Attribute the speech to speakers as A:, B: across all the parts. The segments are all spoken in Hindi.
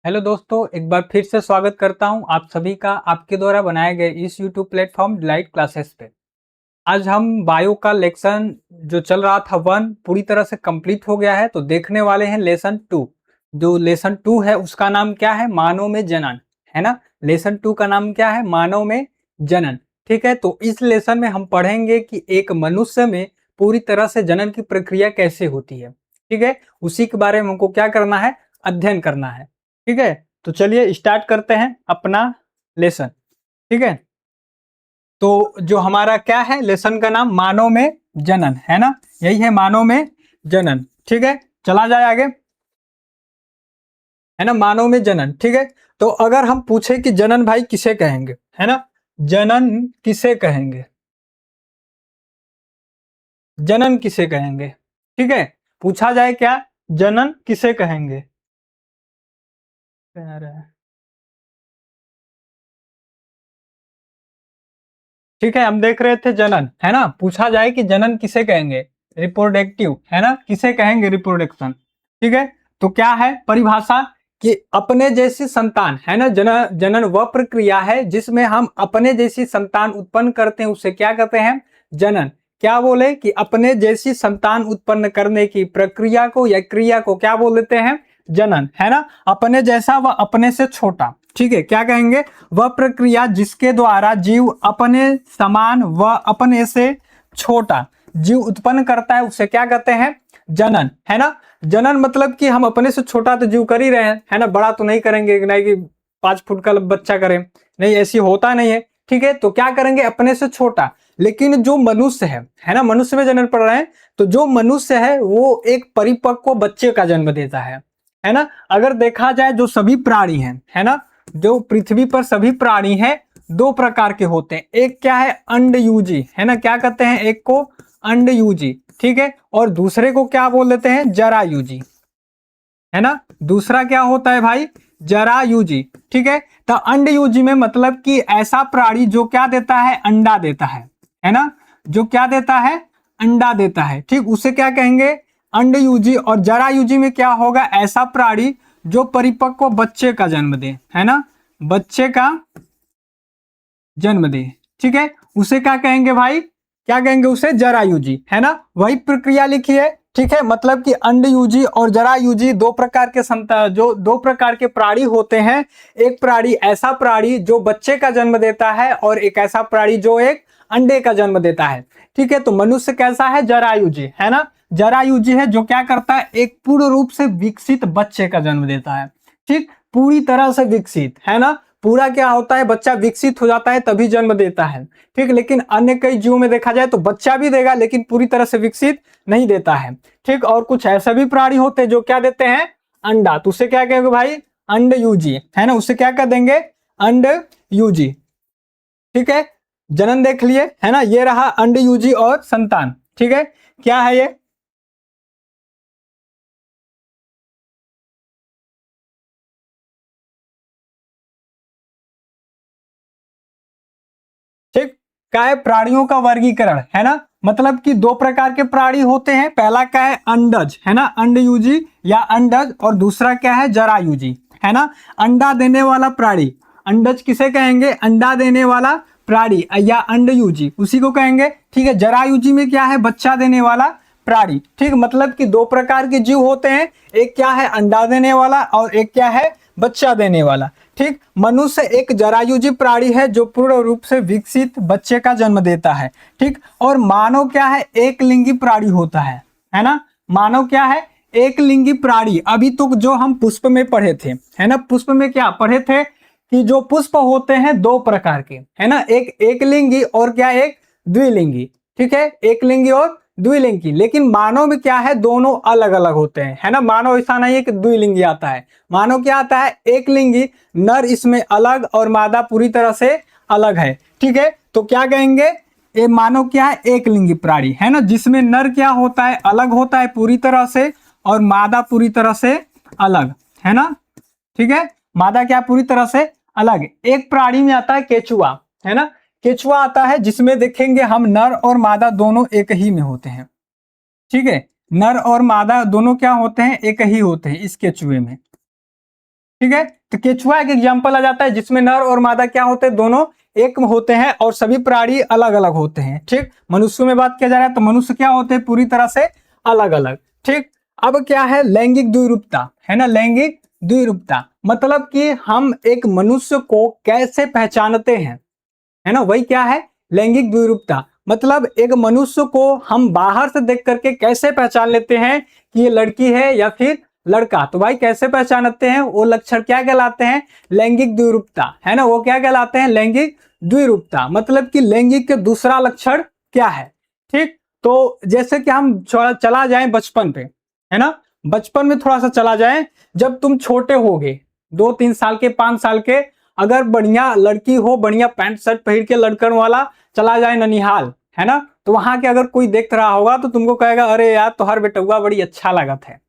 A: हेलो दोस्तों, एक बार फिर से स्वागत करता हूं आप सभी का आपके द्वारा बनाए गए इस यूट्यूब प्लेटफॉर्म डिलाइट क्लासेस पे। आज हम बायो का लेसन जो चल रहा था 1 पूरी तरह से कंप्लीट हो गया है, तो देखने वाले हैं लेसन 2। जो लेसन 2 है उसका नाम क्या है? मानव में जनन, है ना। लेसन 2 का नाम क्या है? मानव में जनन। ठीक है, तो इस लेसन में हम पढ़ेंगे कि एक मनुष्य में पूरी तरह से जनन की प्रक्रिया कैसे होती है। ठीक है, उसी के बारे में हमको क्या करना है? अध्ययन करना है। ठीक है, तो चलिए स्टार्ट करते हैं अपना लेसन। ठीक है, तो जो हमारा क्या है लेसन का नाम? मानव में जनन, है ना। यही है मानव में जनन। ठीक है, चला जाए आगे, है ना। मानव में जनन। ठीक है, तो अगर हम पूछे कि जनन भाई किसे कहेंगे, है ना, जनन किसे कहेंगे, जनन किसे कहेंगे? ठीक है, पूछा जाए क्या, जनन किसे कहेंगे? कह रहे हैं। ठीक है, हम देख रहे थे जनन, है ना। पूछा जाए कि जनन किसे कहेंगे? रिप्रोडक्टिव, है ना, किसे कहेंगे? रिप्रोडक्शन। ठीक है, तो क्या है परिभाषा कि अपने जैसी संतान, है ना। जनन वह प्रक्रिया है जिसमें हम अपने जैसी संतान उत्पन्न करते हैं, उसे क्या कहते हैं? जनन। क्या बोले कि अपने जैसी संतान उत्पन्न करने की प्रक्रिया को या क्रिया को क्या बोल देते हैं? जनन, है ना। अपने जैसा व अपने से छोटा। ठीक है, क्या कहेंगे? वह प्रक्रिया जिसके द्वारा जीव अपने समान व अपने से छोटा जीव उत्पन्न करता है, उसे क्या कहते हैं? जनन, है ना। जनन मतलब कि हम अपने से छोटा तो जीव कर ही रहे हैं, है ना। बड़ा तो नहीं करेंगे, नहीं कि 5 फुट का बच्चा करें, नहीं, ऐसी होता नहीं है। ठीक है, तो क्या करेंगे? अपने से छोटा। लेकिन जो मनुष्य है ना, मनुष्य में जन्म पड़ रहे हैं, तो जो मनुष्य है वो एक परिपक्व बच्चे का जन्म देता है ना। अगर देखा जाए जो सभी प्राणी हैं, है ना, जो पृथ्वी पर सभी प्राणी हैं, 2 प्रकार के होते हैं। एक क्या है? अंडयूजी, है ना। क्या कहते हैं? एक को अंडयूजी, ठीक है, और दूसरे को क्या बोल देते हैं? जरायुजी, है ना। दूसरा क्या होता है भाई? जरायुजी। ठीक है, तो अंडयूजी में मतलब कि ऐसा प्राणी जो क्या देता है? अंडा देता है ना। जो क्या देता है? अंडा देता है। ठीक, उसे क्या कहेंगे? अंडयूजी। और जरायुजी में क्या होगा? ऐसा प्राणी जो परिपक्व बच्चे का जन्म दे, है ना, बच्चे का जन्म दे। ठीक है, उसे क्या कहेंगे भाई? क्या कहेंगे उसे? जरायुजी, है ना। वही प्रक्रिया लिखी है। ठीक है, मतलब कि अंडयुजी और जरायुजी 2 प्रकार के जो 2 प्रकार के प्राणी होते हैं। एक प्राणी ऐसा प्राणी जो बच्चे का जन्म देता है, और एक ऐसा प्राणी जो एक अंडे का जन्म देता है। ठीक है, तो मनुष्य कैसा है? जरायुजी, है ना। जरायुजी है जो क्या करता है? एक पूर्ण रूप से विकसित बच्चे का जन्म देता है। ठीक, पूरी तरह से विकसित, है ना। पूरा क्या होता है? बच्चा विकसित हो जाता है तभी जन्म देता है। ठीक, लेकिन अन्य कई जीवों में देखा जाए तो बच्चा भी देगा लेकिन पूरी तरह से विकसित नहीं देता है। ठीक, और कुछ ऐसे भी प्राणी होते हैं जो क्या देते हैं? अंडा। तो उसे क्या कहेंगे भाई? अंडयूजी, है ना। उसे क्या कह देंगे? अंडयूजी। ठीक है, जनन देख लिए, है ना। ये रहा अंडयूजी और संतान। ठीक है, क्या है ये? ठीक, क्या है? प्राणियों का वर्गीकरण, है ना। मतलब कि 2 प्रकार के प्राणी होते हैं। पहला क्या है? अंडज, है ना, अंडयुजी या अंडज। और दूसरा क्या है? जरायुजी, है ना। अंडा देने वाला प्राणी, अंडज किसे कहेंगे? अंडा देने वाला प्राणी या अंडयुजी, उसी को कहेंगे। ठीक है, जरायुजी में क्या है? बच्चा देने वाला प्राणी। ठीक, मतलब कि 2 प्रकार के जीव होते हैं। एक क्या है? अंडा देने वाला, और एक क्या है? बच्चा देने वाला। ठीक, मनुष्य एक जरायुजी प्राणी है जो पूर्ण रूप से विकसित बच्चे का जन्म देता है। ठीक, और मानव क्या है? एक लिंगी प्राणी होता है ना। मानव क्या है? एक लिंगी प्राणी। अभी तो जो हम पुष्प में पढ़े थे, है ना, पुष्प में क्या पढ़े थे कि जो पुष्प होते हैं 2 प्रकार के, है ना, एक लिंगी और क्या? एक द्विलिंगी। ठीक है, एक लिंगी और द्विलिंगी। लेकिन मानव में क्या है? दोनों अलग अलग होते हैं, है ना। मानव ऐसा नहीं है कि द्विलिंगी आता है। मानव क्या आता है? एक लिंगी। नर इसमें अलग और मादा पूरी तरह से अलग है। ठीक है, तो क्या कहेंगे? ये मानव क्या है? एक लिंगी प्राणी, है ना, जिसमें नर क्या होता है? अलग होता है पूरी तरह से, और मादा पूरी तरह से अलग, है ना। ठीक है, मादा क्या? पूरी तरह से अलग। एक प्राणी में आता है केचुआ, है ना। केचुआ आता है जिसमें देखेंगे हम नर और मादा दोनों एक ही में होते हैं। ठीक है, नर और मादा दोनों क्या होते हैं? एक ही होते हैं इस केचुए में। ठीक है। तो केचुआ एक एग्जाम्पल आ जाता है जिसमें नर और मादा क्या होते हैं, दोनों एक होते हैं और सभी प्राणी अलग अलग होते हैं। ठीक, मनुष्य में बात किया जा रहा है तो मनुष्य क्या होते हैं, पूरी तरह से अलग अलग। ठीक, अब क्या है लैंगिक द्विरूपता, है ना। लैंगिक द्विरूपता मतलब कि हम एक मनुष्य को कैसे पहचानते हैं, है ना, वही क्या है लैंगिक द्विरूपता। मतलब एक मनुष्य को हम बाहर से देख करके कैसे पहचान लेते हैं कि ये लड़की है या फिर लड़का। तो भाई कैसे पहचानते हैं, वो लक्षण क्या कहलाते हैं, लैंगिक द्विरूपता, है ना। वो क्या कहलाते हैं, लैंगिक द्विरूपता। मतलब कि लैंगिक के दूसरा लक्षण क्या है। ठीक, तो जैसे कि हम चला जाए बचपन पे, है ना, बचपन में थोड़ा सा चला जाए, जब तुम छोटे होगे 2-3 साल के 5 साल के, अगर बढ़िया लड़की हो, बढ़िया पैंट शर्ट पहन के लड़कन वाला चला जाए ननिहाल, है ना, तो वहां के अगर कोई देख रहा होगा तो तुमको कहेगा अरे यार तोहर बेटुआ बड़ी अच्छा लागत है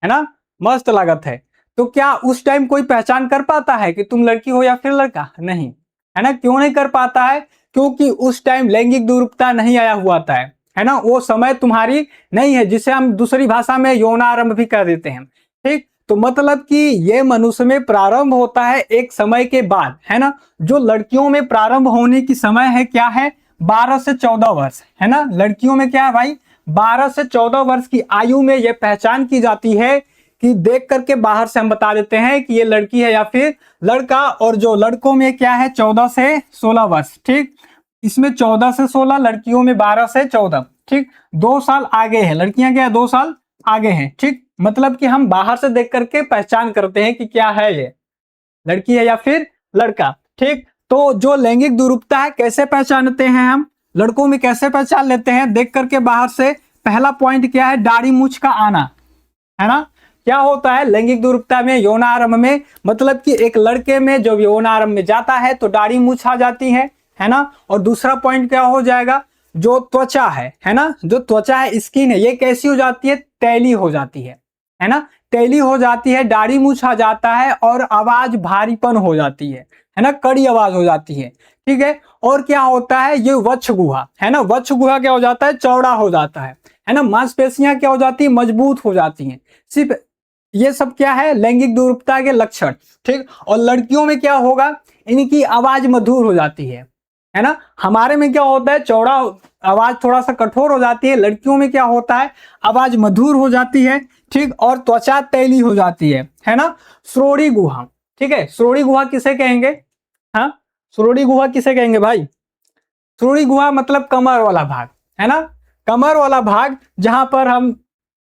A: ना, मस्त लागत है। तो क्या उस टाइम कोई पहचान कर पाता है कि तुम लड़की हो या फिर लड़का, नहीं, है ना। क्यों नहीं कर पाता है, क्योंकि उस टाइम लैंगिक द्विरूपता नहीं आया हुआ था, है ना। वो समय तुम्हारी नहीं है, जिसे हम दूसरी भाषा में यौनारंभ भी कर देते हैं। ठीक, तो मतलब कि ये मनुष्य में प्रारंभ होता है एक समय के बाद, है ना। जो लड़कियों में प्रारंभ होने की समय है क्या है, 12 से 14 वर्ष, है ना। लड़कियों में क्या है भाई, 12 से 14 वर्ष की आयु में यह पहचान की जाती है कि देख करके बाहर से हम बता देते हैं कि ये लड़की है या फिर लड़का। और जो लड़कों में क्या है 14 से 16 वर्ष। ठीक, इसमें 14 से 16, लड़कियों में 12 से 14। ठीक, 2 साल आगे है, लड़कियां क्या है 2 साल आगे हैं। ठीक, मतलब कि हम बाहर से देख करके पहचान करते हैं कि क्या है, ये लड़की है या फिर लड़का। ठीक, तो जो लैंगिक द्विरूपता है कैसे पहचानते हैं हम, लड़कों में कैसे पहचान लेते हैं देख करके बाहर से। पहला पॉइंट क्या है, दाढ़ी मूछ का आना, है ना। क्या होता है लैंगिक द्विरूपता में, यौनारंभ में, मतलब कि एक लड़के में जब यौनारंभ में जाता है तो दाढ़ी मूछ आ जाती है ना। और दूसरा पॉइंट क्या हो जाएगा, जो त्वचा है ना, जो त्वचा है स्किन है, ये कैसी हो जाती है, तैली हो जाती है ना, तैली हो जाती है, दाढ़ी मूछ आ जाता है और आवाज भारीपन हो जाती है ना, कड़ी आवाज हो जाती है। ठीक है, और क्या होता है, ये वक्ष गुहा, है ना, वक्ष गुहा क्या हो जाता है, चौड़ा हो जाता है ना। मांसपेशियां क्या हो जाती है, मजबूत हो जाती हैं। सिर्फ ये सब क्या है लैंगिक द्विरूपता के लक्षण। ठीक, और लड़कियों में क्या होगा, इनकी आवाज मधुर हो जाती है ना। हमारे में क्या होता है, चौड़ा आवाज थोड़ा सा कठोर हो जाती है, लड़कियों में क्या होता है, आवाज मधुर हो जाती है। ठीक, और त्वचा तैली हो जाती है ना। श्रोणि गुहा, ठीक है, श्रोणि गुहा किसे कहेंगे, हाँ, श्रोणि गुहा किसे कहेंगे भाई, श्रोणि गुहा मतलब कमर वाला भाग, है ना, कमर वाला भाग जहां पर हम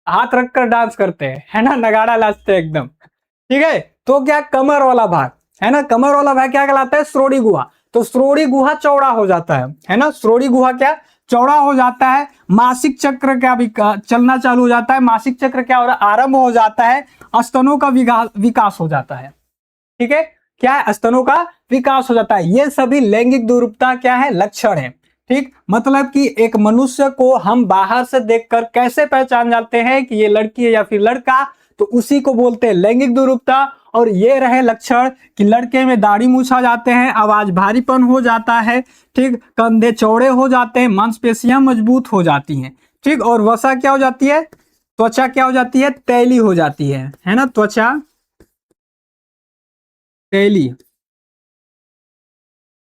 A: हाथ रखकर डांस करते हैं, है ना, नगाड़ा नाचते हैं एकदम। ठीक है, तो क्या कमर वाला भाग, है ना, कमर वाला भाग क्या कहलाता है, श्रोणि गुहा। तो श्रोणि गुहा चौड़ा हो जाता है ना, श्रोणि गुहा क्या चौड़ा हो जाता है। मासिक चक्र क्या भी चलना चालू हो जाता है, मासिक चक्र क्या हो रहा है, आरंभ हो जाता है। स्तनों का विकास हो जाता है। ठीक है, क्या है, स्तनों का विकास हो जाता है। ये सभी लैंगिक द्विरूपता क्या है, लक्षण है। ठीक, मतलब कि एक मनुष्य को हम बाहर से देखकर कैसे पहचान जाते हैं कि ये लड़की है या फिर लड़का, तो उसी को बोलते हैं लैंगिक द्विरूपता। और ये रहे लक्षण कि लड़के में दाढ़ी मूछ आ जाते हैं, आवाज भारीपन हो जाता है, ठीक, कंधे चौड़े हो जाते हैं, मांसपेशियां मजबूत हो जाती हैं। ठीक, और वसा क्या हो जाती है, त्वचा क्या हो जाती है, तैली हो जाती है ना, त्वचा तैली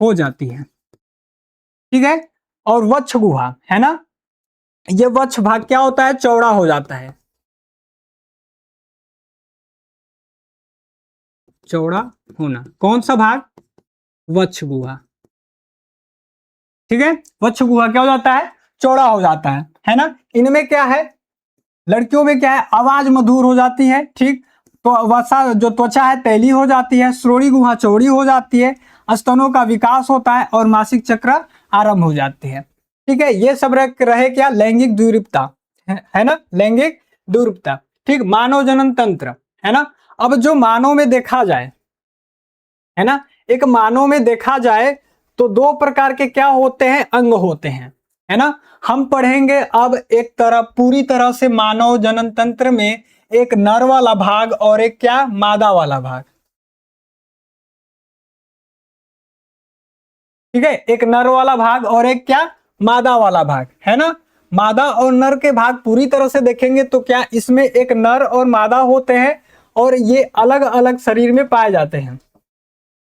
A: हो जाती है। ठीक है, और वक्ष गुहा, है ना, ये वक्ष भाग क्या होता है, चौड़ा हो जाता है, चौड़ा होना, कौन सा भाग, वक्ष गुहा। ठीक है, वक्ष गुहा क्या हो जाता है, चौड़ा हो जाता है ना। इनमें क्या है, लड़कियों में क्या है, आवाज मधुर हो जाती है। ठीक, तो वसा जो त्वचा है तैली हो जाती है, श्रोणि गुहा चौड़ी हो जाती है, स्तनों का विकास होता है और मासिक चक्र आरंभ हो जाते हैं। ठीक है, ये सब रहे क्या, लैंगिक द्विरूपता, है ना, लैंगिक द्विरूपता। ठीक, मानव जनन तंत्र, है ना। अब जो मानव में देखा जाए, है ना, एक मानव में देखा जाए तो 2 प्रकार के क्या होते हैं, अंग होते हैं, है ना। हम पढ़ेंगे अब एक तरह पूरी तरह से मानव जनन तंत्र में एक नर वाला भाग और एक क्या, मादा वाला भाग। ठीक है, एक नर वाला भाग और एक क्या, मादा वाला भाग, है ना। मादा और नर के भाग पूरी तरह से देखेंगे तो क्या इसमें एक नर और मादा होते हैं, और ये अलग अलग शरीर में पाए जाते हैं,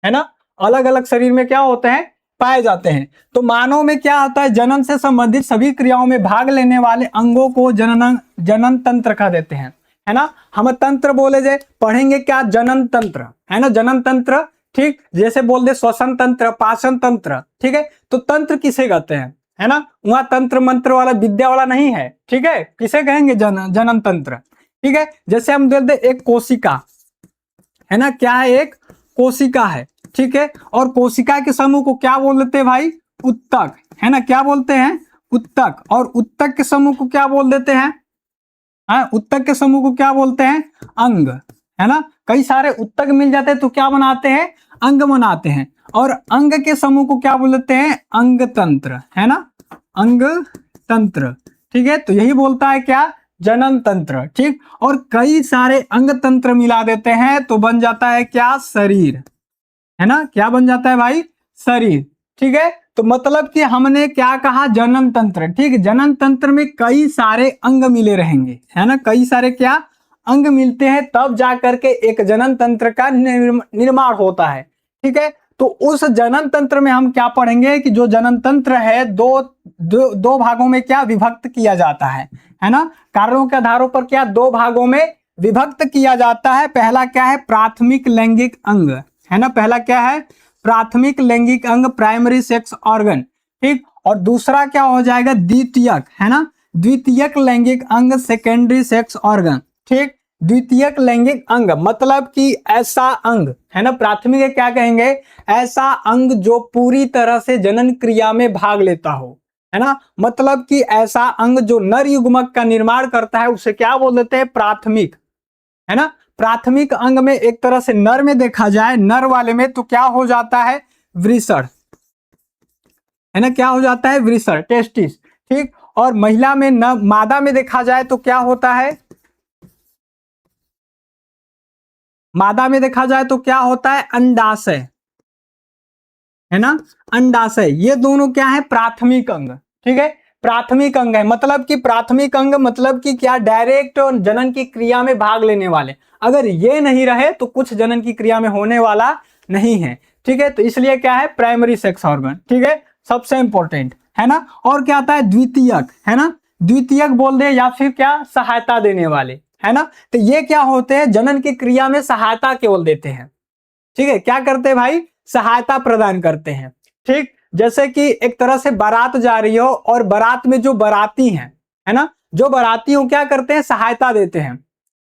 A: है ना, अलग अलग शरीर में क्या होते हैं, पाए जाते हैं। तो मानव में क्या होता है, जन्म से संबंधित सभी क्रियाओं में भाग लेने वाले अंगों को जनन तंत्र कह देते हैं, है ना। हम तंत्र बोले जाए, पढ़ेंगे क्या, जनन तंत्र, है ना, जनन तंत्र, ठीक। जैसे बोल दे श्वसन तंत्र, पाचन तंत्र, ठीक है। तो तंत्र किसे कहते हैं, है ना, वहां तंत्र मंत्र वाला विद्या वाला नहीं है, ठीक है। किसे कहेंगे, जनन तंत्र, ठीक है। जैसे हम बोलते एक कोशिका, है ना, क्या है, एक कोशिका है, ठीक है। और कोशिका के समूह को क्या बोल देते हैं भाई, उत्तक, है ना, क्या बोलते हैं, उत्तक। और उत्तक के समूह को क्या बोल देते हैं, हाँ, उत्तक के समूह को क्या बोलते हैं, अंग, है ना। कई सारे उत्तक मिल जाते हैं तो क्या बनाते हैं, अंग बनाते हैं। और अंग के समूह को क्या बोलते हैं, अंग तंत्र, है ना, अंग तंत्र, ठीक है। तो यही बोलता है क्या, जनन तंत्र, ठीक। और कई सारे अंग तंत्र मिला देते हैं तो बन जाता है क्या, शरीर, है ना, क्या बन जाता है भाई, शरीर, ठीक है। तो मतलब कि हमने क्या कहा, जनन तंत्र, ठीक। जनन तंत्र में कई सारे अंग मिले रहेंगे, है ना, कई सारे क्या अंग मिलते हैं, तब जाकर के एक जनन तंत्र का निर्माण होता है, ठीक है। तो उस जनन तंत्र में हम क्या पढ़ेंगे कि जो जनन तंत्र है दो भागों में क्या विभक्त किया जाता है ना, कारणों के आधारों पर क्या दो भागों में विभक्त किया जाता है। पहला क्या है, प्राथमिक लैंगिक अंग, है ना, पहला क्या है, प्राथमिक लैंगिक अंग, प्राइमरी सेक्स ऑर्गन, ठीक। और दूसरा क्या हो जाएगा, द्वितीयक, है ना, द्वितीयक लैंगिक अंग, सेकेंडरी सेक्स ऑर्गन, ठीक। द्वितीयक लैंगिक अंग मतलब कि ऐसा अंग, है ना, प्राथमिक क्या कहेंगे, ऐसा अंग जो पूरी तरह से जनन क्रिया में भाग लेता हो, है ना, मतलब कि ऐसा अंग जो नर युग्मक का निर्माण करता है उसे क्या बोल देते हैं, प्राथमिक, है ना। प्राथमिक अंग में एक तरह से नर में देखा जाए, नर वाले में तो क्या हो जाता है, वृषण, है ना, क्या हो जाता है, वृषण, टेस्टिस, ठीक। और महिला में न मादा में देखा जाए तो क्या होता है, मादा में देखा जाए तो क्या होता है, अंडाशय, है ना, अंडाशय। ये दोनों क्या है, प्राथमिक अंग, ठीक है, प्राथमिक अंग है। मतलब कि प्राथमिक अंग मतलब कि क्या, डायरेक्ट जनन की क्रिया में भाग लेने वाले। अगर ये नहीं रहे तो कुछ जनन की क्रिया में होने वाला नहीं है, ठीक है। तो इसलिए क्या है, प्राइमरी सेक्स ऑर्गन, ठीक है, सबसे इंपॉर्टेंट, है ना। और क्या आता है, द्वितीयक, है ना, द्वितीयक बोल दे या फिर क्या, सहायता देने वाले, है ना। तो ये क्या होते हैं, जनन की क्रिया में सहायता केवल देते हैं, ठीक है। क्या करते हैं भाई, सहायता प्रदान करते हैं, ठीक। जैसे कि एक तरह से बारात जा रही हो और बारात में जो बाराती हैं, है ना, जो बाराती हो क्या करते हैं, सहायता देते हैं,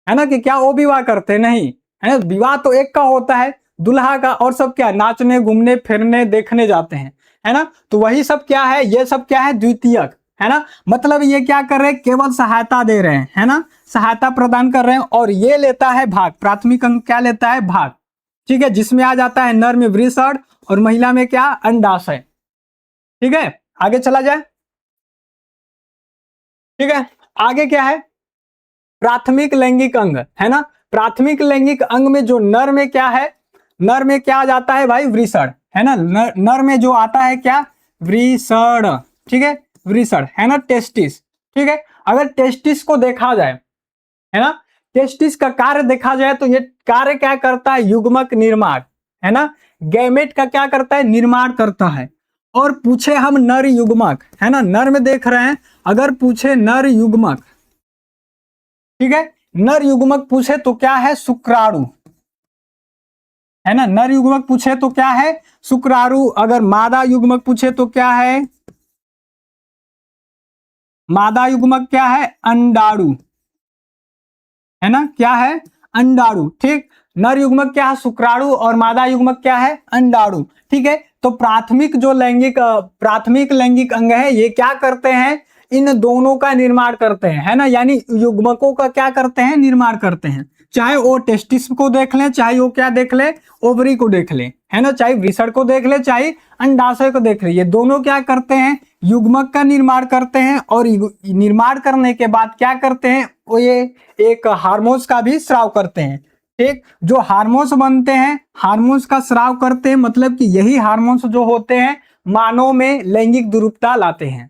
A: है ना, कि क्या वो विवाह करते नहीं, है ना, विवाह तो एक का होता है, दुल्हा का, और सब क्या, नाचने घूमने फिरने देखने जाते हैं, है ना। तो वही सब क्या है, ये सब क्या है, द्वितीयक, है ना। मतलब ये क्या कर रहे हैं, केवल सहायता दे रहे हैं, है ना, सहायता प्रदान कर रहे हैं। और ये लेता है भाग, प्राथमिक अंग क्या लेता है, भाग, ठीक है, जिसमें आ जाता है नर में वृषण और महिला में क्या, अंडाशय, ठीक है। आगे चला जाए, ठीक है। आगे क्या है, प्राथमिक लैंगिक अंग, है ना। प्राथमिक लैंगिक अंग में जो नर में क्या है, नर में क्या आ जाता है भाई, वृषण, है ना, नर में जो आता है क्या, वृषण, ठीक है, वृषण, है ना, टेस्टिस, ठीक है। अगर टेस्टिस को देखा जाए, है ना, टेस्टिस का कार्य देखा जाए तो ये कार्य क्या करता है, युग्मक निर्माण, है ना, गैमेट का क्या करता है, निर्माण करता है। और पूछे हम नर युग्मक, है ना, नर में देख रहे हैं, अगर पूछे नर युग्मक, ठीक है, नर युग्मक पूछे तो क्या है, शुक्राणु, है ना, नर युग्मक पूछे तो क्या है, शुक्राणु। अगर मादा युग्मक पूछे तो क्या है, मादा युग्मक क्या है, अंडाणु, है ना, क्या है, अंडाणु, ठीक। नर युग्मक क्या है, शुक्राणु, और मादा युग्मक क्या है, अंडाणु, ठीक है। तो प्राथमिक लैंगिक अंग है, ये क्या करते हैं, इन दोनों का निर्माण करते हैं, है ना, यानी युग्मकों का क्या करते हैं, निर्माण करते हैं। चाहे वो टेस्टिस को देख लें, चाहे वो क्या देख ले, ओवरी को देख ले, है ना, चाहे वृषण को देख ले, चाहे अंडाशय को देख ले, ये दोनों क्या करते हैं, युग्मक का निर्माण करते हैं। और निर्माण करने के बाद क्या करते हैं, वो ये एक हार्मोन्स का भी स्राव करते हैं, ठीक। जो हार्मोन्स बनते हैं, हार्मोन्स का स्राव करते हैं, मतलब कि यही हार्मोन्स जो होते हैं मानव में लैंगिक द्रुपता लाते हैं,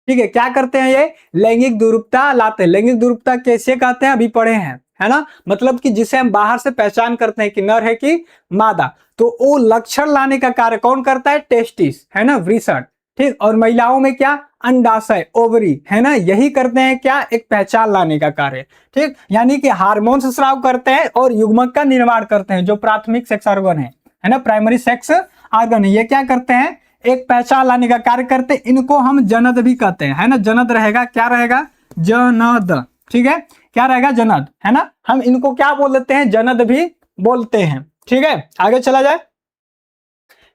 A: ठीक है। क्या करते हैं, ये लैंगिक द्रुपता लाते हैं। लैंगिक द्रुपता कैसे कहते हैं, अभी पढ़े हैं, है ना, मतलब कि जिसे हम बाहर से पहचान करते हैं कि नर है कि मादा, तो वो लक्षण लाने का कार्य कौन करता है? टेस्टिस, है ना, वृषण, ठीक। और महिलाओं में क्या? अंडाशय, ओवरी, है ना, यही करते हैं क्या? एक पहचान लाने का कार्य, ठीक। यानी कि हार्मोन्स स्राव करते हैं और युग्मक का निर्माण करते हैं, जो प्राथमिक सेक्स ऑर्गन है ना, प्राइमरी सेक्स ऑर्गन है, ये क्या करते हैं? एक पहचान लाने का कार्य करते हैं। इनको हम जनद भी कहते हैं, है ना, जनद रहेगा, क्या रहेगा? जनद, ठीक है, क्या रहेगा? जनद, है ना। हम इनको क्या बोल देते हैं? जनद भी बोलते हैं, ठीक है। आगे चला जाए,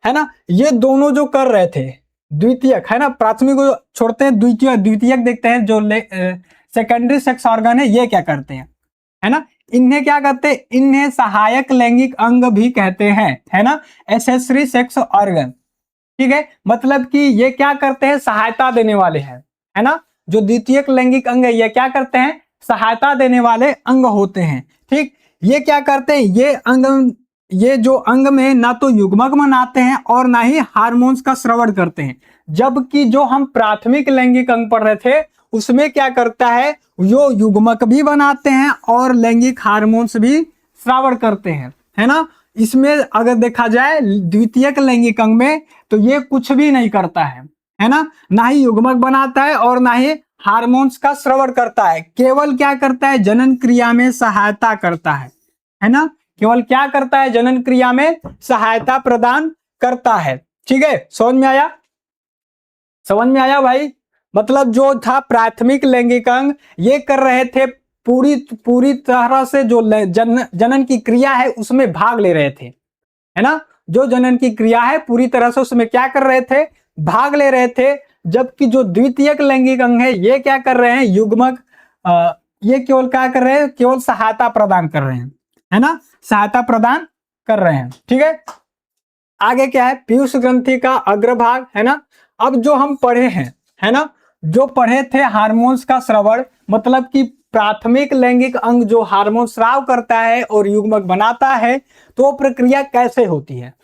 A: है ना। ये दोनों जो कर रहे थे द्वितीयक, है ना, प्राथमिक को छोड़ते हैं, द्वितीयक देखते हैं, जो सेकेंडरी सेक्स ऑर्गन है, ये क्या करते हैं, है ना, इन्हें क्या कहते हैं? इन्हें सहायक लैंगिक अंग भी कहते हैं, है ना, एसेसरी सेक्स ऑर्गन, ठीक है। मतलब कि ये क्या करते हैं? सहायता देने वाले हैं, है ना। जो द्वितीयक लैंगिक अंग है, ये क्या करते हैं? सहायता देने वाले अंग होते हैं, ठीक। ये क्या करते हैं? ये जो अंग में ना तो युग्मक बनाते हैं और ना ही हार्मोन्स का स्रवण करते हैं। जबकि जो हम प्राथमिक लैंगिक अंग पढ़ रहे थे, उसमें क्या करता है? यो युग्मक भी बनाते हैं और लैंगिक हार्मोन्स भी स्रावण करते हैं, है ना। इसमें अगर देखा जाए द्वितीयक लैंगिक अंग में, तो ये कुछ भी नहीं करता है ना, ना ही युग्मक बनाता है और ना ही हार्मोन्स का स्रवण करता है। केवल क्या करता है? जनन क्रिया में सहायता करता है ना। केवल क्या करता है? जनन क्रिया में सहायता प्रदान करता है, ठीक है। समझ में आया? समझ में आया भाई? मतलब जो था प्राथमिक लैंगिक अंग, ये कर रहे थे पूरी पूरी तरह से जो जनन की क्रिया है उसमें भाग ले रहे थे, है ना। जो जनन की क्रिया है पूरी तरह से उसमें क्या कर रहे थे? भाग ले रहे थे। जबकि जो द्वितीयक लैंगिक अंग है, ये क्या कर रहे हैं? युग्मक, ये केवल क्या कर रहे हैं? केवल सहायता प्रदान कर रहे हैं, है ना, सहायता प्रदान कर रहे हैं, ठीक है। आगे क्या है? पीयूष ग्रंथि का अग्रभाग, है ना। अब जो हम पढ़े हैं, है ना, जो पढ़े थे हार्मोन्स का स्रवण, मतलब कि प्राथमिक लैंगिक अंग जो हार्मोन स्राव करता है और युग्मक बनाता है, तो प्रक्रिया कैसे होती है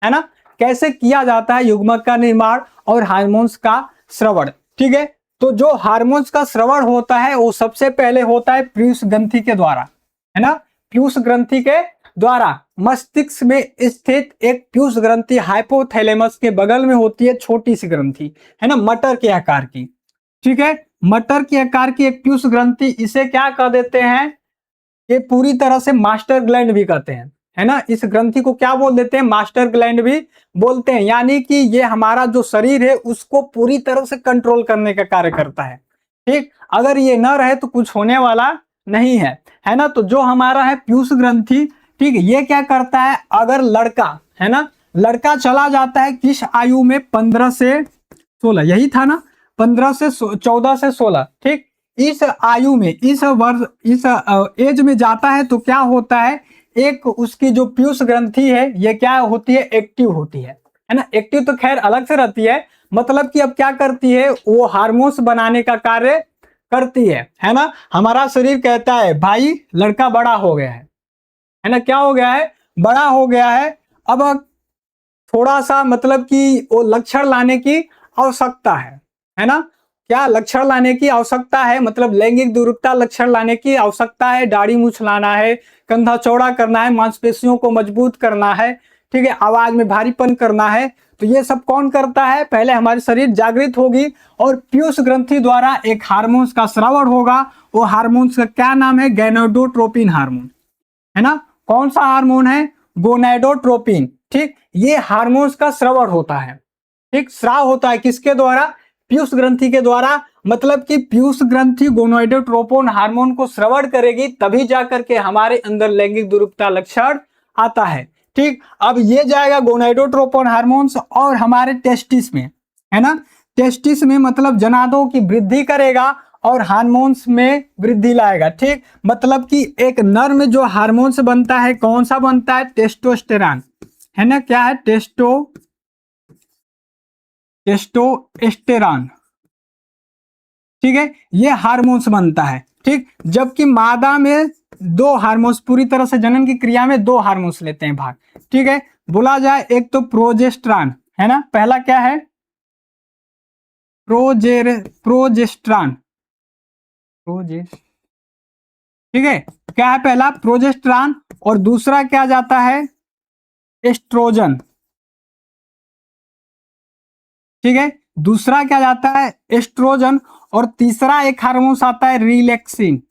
A: ना, कैसे किया जाता है युग्मक का निर्माण और हार्मोन्स का स्रवण, ठीक है। तो जो हार्मोन्स का स्रवण होता है वो सबसे पहले होता है पीयूष ग्रंथि के द्वारा, है ना। पीयूष ग्रंथि के द्वारा मस्तिष्क में स्थित एक पीयूष ग्रंथि हाइपोथैलेमस के बगल में होती है, छोटी सी ग्रंथि, है ना, मटर के आकार की, ठीक है। मटर के आकार की एक पीयूष ग्रंथि, इसे क्या कह देते हैं? ये पूरी तरह से मास्टर ग्लैंड भी कहते हैं, है ना। इस ग्रंथि को क्या बोल देते हैं? मास्टर ग्लैंड भी बोलते हैं। यानी कि ये हमारा जो शरीर है उसको पूरी तरह से कंट्रोल करने का कार्य करता है, ठीक। अगर ये न रहे तो कुछ होने वाला नहीं है ना। तो जो हमारा है पीयूष ग्रंथि, ठीक है, ये क्या करता है? अगर लड़का, है ना, लड़का चला जाता है किस आयु में? 15 से 16, यही था ना, 15 से 14 से 16, ठीक। इस आयु में, इस वर्ष, इस एज में जाता है तो क्या होता है? एक उसकी जो पीयूष ग्रंथि है ये क्या होती है? एक्टिव होती है ना। एक्टिव तो खैर अलग से रहती है, मतलब कि अब क्या करती है? वो हार्मोन्स बनाने का कार्य करती है ना। हमारा शरीर कहता है भाई लड़का बड़ा हो गया है ना, क्या हो गया है? बड़ा हो गया है। अब थोड़ा सा मतलब कि वो लक्षण लाने की आवश्यकता है ना। क्या लक्षण लाने की आवश्यकता है? मतलब लैंगिक दूरता लक्षण लाने की आवश्यकता है। दाढ़ी मूछ लाना है, कंधा चौड़ा करना है, मांसपेशियों को मजबूत करना है, ठीक है, आवाज में भारीपन करना है। तो ये सब कौन करता है? पहले हमारे शरीर जागृत होगी और पीयूष ग्रंथि द्वारा एक हार्मोन्स का स्रावण होगा। वो हार्मोन्स का क्या नाम है? गैनोडोट्रोपिन हार्मोन, है ना। कौन सा हार्मोन है? गोनाडोट्रोपिन, ठीक। ये हार्मोन्स का स्रावण होता है, ठीक, स्राव होता है किसके द्वारा? पीयूष ग्रंथि के द्वारा। मतलब कि पीयूष ग्रंथि गोनाडोट्रोपिन हार्मोन को स्रावण करेगी, तभी जाकर के हमारे अंदर लैंगिक दुरुपता लक्षण आता है, ठीक। अब ये जाएगा गोनाडोट्रोपिन हार्मोन्स और हमारे टेस्टिस में, है ना। टेस्टिस में मतलब जनादों की वृद्धि करेगा और हार्मोन्स में वृद्धि लाएगा, ठीक। मतलब कि एक नर में जो हार्मोन्स बनता है, कौन सा बनता है? टेस्टोस्टेरॉन, है ना। क्या है? टेस्टोस्टेरॉन, ठीक है, ये हार्मोन्स बनता है, ठीक। जबकि मादा में दो हार्मोन्स, पूरी तरह से जनन की क्रिया में दो हार्मोन्स लेते हैं भाग, ठीक है। बोला जाए एक तो प्रोजेस्ट्रॉन, है ना, पहला क्या है? प्रोजेस्ट्रॉन, ठीक है, क्या है पहला प्रोजेस्टेरॉन और दूसरा क्या जाता है एस्ट्रोजन। ठीक है, दूसरा क्या जाता है एस्ट्रोजन और तीसरा एक हार्मोन आता है रिलैक्सिन।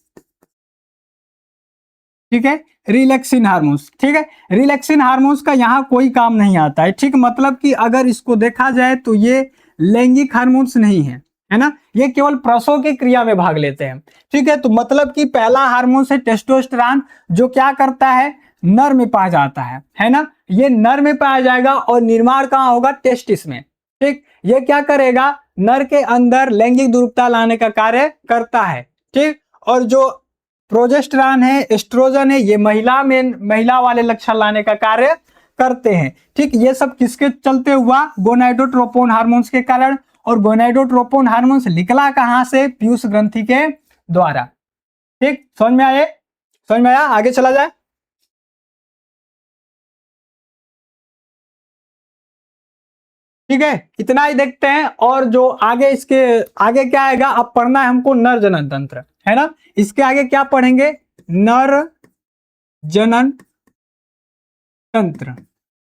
A: ठीक है, रिलैक्सिन हार्मोन्स। ठीक है, रिलैक्सिन हार्मोन्स का यहाँ कोई काम नहीं आता है। ठीक, मतलब कि अगर इसको देखा जाए तो ये लैंगिक हार्मोन्स नहीं है ना, ये केवल प्रसव की क्रिया में भाग लेते हैं। ठीक है, तो मतलब कि पहला हार्मोन है टेस्टोस्टेरोन, जो क्या करता है नर में पाया जाता है ना, ये नर में पाया जाएगा और निर्माण कहाँ होगा टेस्टिस में। ठीक, ये क्या करेगा नर के अंदर लैंगिक द्रुवता लाने का कार्य करता है। ठीक, और जो प्रोजेस्टेरॉन है एस्ट्रोजन है ये महिला वाले लक्षण लाने का कार्य करते हैं। ठीक, ये सब किसके चलते हुआ गोनाडोट्रोपोन हार्मोन्स के कारण, और गोनाडोट्रोपोन हार्मोन्स निकला कहां से पीयूष ग्रंथि के द्वारा। ठीक, समझ में आया, आगे चला जाए। ठीक है, इतना ही देखते हैं, और जो आगे इसके आगे क्या आएगा अब पढ़ना है हमको नर जनन तंत्र, है ना। इसके आगे क्या पढ़ेंगे नर जनन तंत्र।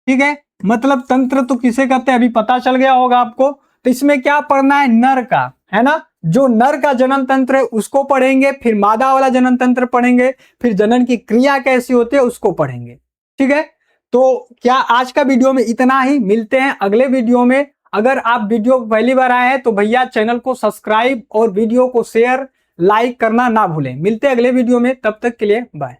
A: ठीक है, मतलब तंत्र तो किसे कहते हैं अभी पता चल गया होगा आपको। तो इसमें क्या पढ़ना है नर का, है ना, जो नर का जनन तंत्र है उसको पढ़ेंगे, फिर मादा वाला जनन तंत्र पढ़ेंगे, फिर जनन की क्रिया कैसी होती है उसको पढ़ेंगे। ठीक है, तो क्या आज का वीडियो में इतना ही, मिलते हैं अगले वीडियो में। अगर आप वीडियो पहली बार आए हैं तो भैया चैनल को सब्सक्राइब और वीडियो को शेयर लाइक करना ना भूलें। मिलते हैं अगले वीडियो में, तब तक के लिए बाय।